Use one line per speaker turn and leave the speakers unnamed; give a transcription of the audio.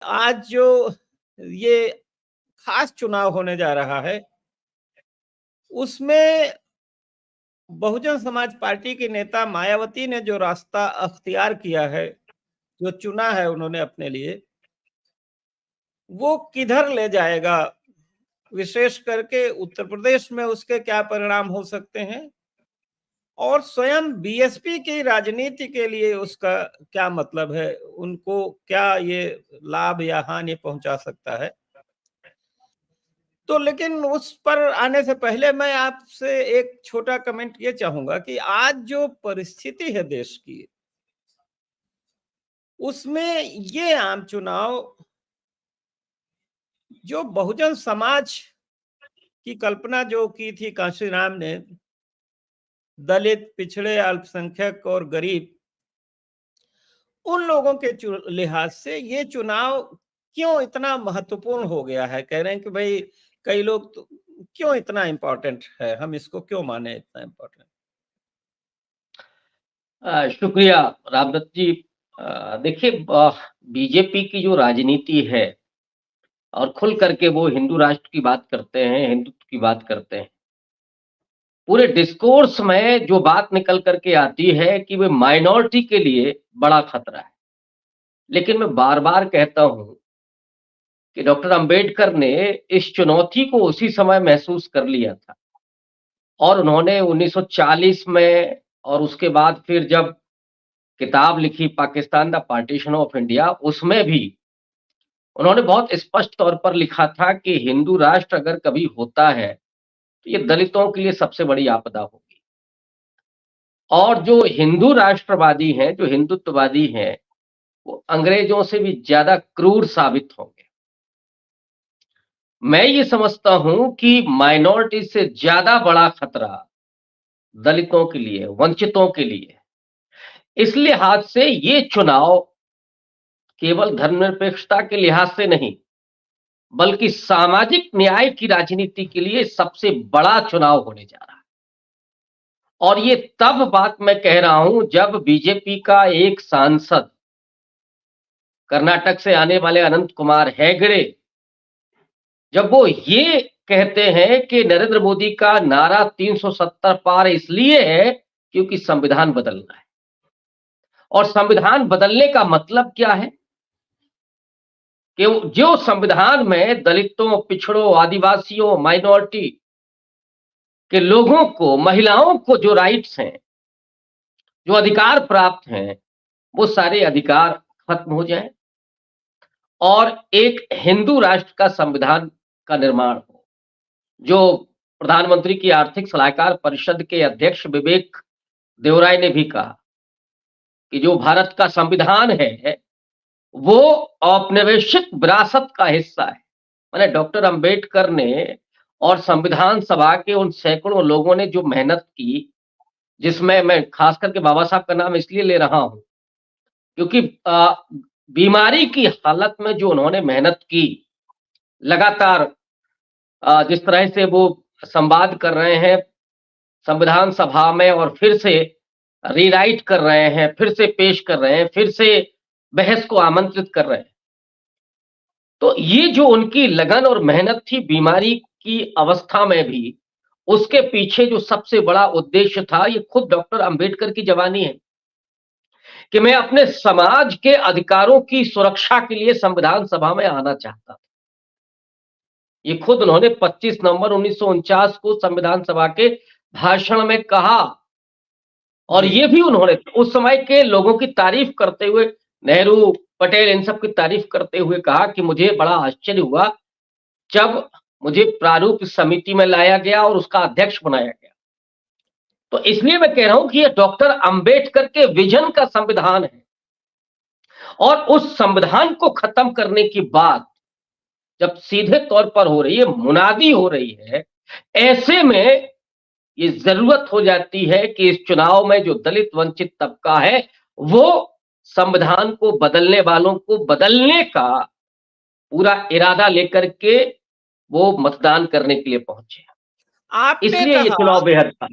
आज जो ये खास चुनाव होने जा रहा है, उसमें बहुजन समाज पार्टी की नेता मायावती ने जो रास्ता अख्तियार किया है, जो चुना है उन्होंने अपने लिए, वो किधर ले जाएगा? विशेष करके उत्तर प्रदेश में उसके क्या परिणाम हो सकते हैं? और स्वयं बीएसपी की राजनीति के लिए उसका क्या मतलब है? उनको क्या ये लाभ या हानि पहुंचा सकता है? तो लेकिन उस पर आने से पहले मैं आपसे एक छोटा कमेंट ये चाहूंगा कि आज जो परिस्थिति है देश की, उसमें ये आम चुनाव जो बहुजन समाज की कल्पना जो की थी कांशीराम ने, दलित, पिछड़े, अल्पसंख्यक और गरीब, उन लोगों के लिहाज से ये चुनाव क्यों इतना महत्वपूर्ण हो गया है? कह रहे हैं कि भाई कई लोग तो क्यों इतना इम्पोर्टेंट है, हम इसको क्यों माने इतना इम्पोर्टेंट?
शुक्रिया रामदत्त जी। देखिए, बीजेपी की जो राजनीति है और खुल करके वो हिंदू राष्ट्र की बात करते हैं, हिंदुत्व की बात करते हैं। पूरे डिस्कोर्स में जो बात निकल करके आती है कि वे माइनॉरिटी के लिए बड़ा खतरा है। लेकिन मैं बार-बार कहता हूं कि डॉक्टर अंबेडकर ने इस चुनौती को उसी समय महसूस कर लिया था और उन्होंने 1940 में और उसके बाद फिर जब किताब लिखी Pakistan the partition of India, उसमें भी उन्होंने बहुत स्पष्ट तौर पर लिखा था कि हिंदू राष्ट्र अगर कभी होता है, तो ये दलितों के लिए सबसे बड़ी आपदा होगी। और जो हिंदू राष्ट्रवादी हैं, जो हिंदुत्ववादी हैं, वो अंग्रेजों से भी ज़्यादा क्रूर साबित होंगे। मैं ये समझता हूँ कि माइनॉरिटी से ज़्यादा बड़ा खतरा दलितों के लिए, वंचितों के लिए है। इस लिहाज से ये चुनाव केवल धर्मनिरपेक्षता के लिहाज से नहीं, बल्कि सामाजिक न्याय की राजनीति के लिए सबसे बड़ा चुनाव होने जा रहा है। और ये तब बात मैं कह रहा हूं जब बीजेपी का एक सांसद, कर्नाटक से आने वाले अनंत कुमार हेगड़े, जब वो ये कहते हैं कि नरेंद्र मोदी का नारा 370 पार इसलिए है क्योंकि संविधान बदलना है। और संविधान बदलने का मतलब क्या है कि जो संविधान में दलितों, पिछड़ों, आदिवासियों, माइनॉरिटी के लोगों को, महिलाओं को जो राइट्स हैं, जो अधिकार प्राप्त हैं, वो सारे अधिकार खत्म हो जाएं और एक हिंदू राष्ट्र का संविधान का निर्माण हो। जो प्रधानमंत्री की आर्थिक सलाहकार परिषद के अध्यक्ष विवेक देवराय ने भी कहा कि जो भारत का संविधान है, वो औपनिवेशिक विरासत का हिस्सा है। माने डॉक्टर अंबेडकर ने और संविधान सभा के उन सैकड़ों लोगों ने जो मेहनत की, जिसमें मैं खास करके बाबा साहब का नाम इसलिए ले रहा हूं क्योंकि बीमारी की हालत में जो उन्होंने मेहनत की, लगातार जिस तरह से वो संवाद कर रहे हैं संविधान सभा में और फिर से रीराइट कर रहे हैं, फिर से पेश कर रहे हैं, फिर से बहस को आमंत्रित कर रहे हैं। तो ये जो उनकी लगन और मेहनत थी बीमारी की अवस्था में भी, उसके पीछे जो सबसे बड़ा उद्देश्य था, ये खुद डॉक्टर अंबेडकर की जवानी है कि मैं अपने समाज के अधिकारों की सुरक्षा के लिए संविधान सभा में आना चाहता था। ये खुद उन्होंने 25 नवंबर 1949 को संविधान सभा के भाषण में कहा। और ये भी उन्होंने उस समय के लोगों की तारीफ करते हुए, नेहरू, पटेल, इन सब की तारीफ करते हुए कहा कि मुझे बड़ा आश्चर्य हुआ जब मुझे प्रारूप समिति में लाया गया और उसका अध्यक्ष बनाया गया। तो इसलिए मैं कह रहा हूं कि ये डॉक्टर अंबेडकर के विजन का संविधान है और उस संविधान को खत्म करने की बात जब सीधे तौर पर हो रही है, मुनादी हो रही है, ऐसे में ये जरूरत हो जाती है कि इस चुनाव में जो दलित वंचित तबका है, वो संविधान को बदलने वालों को बदलने का पूरा इरादा लेकर के वो मतदान करने के लिए पहुंचे।
आपने
इसलिए ये
कहा
चुनाव बेहद था।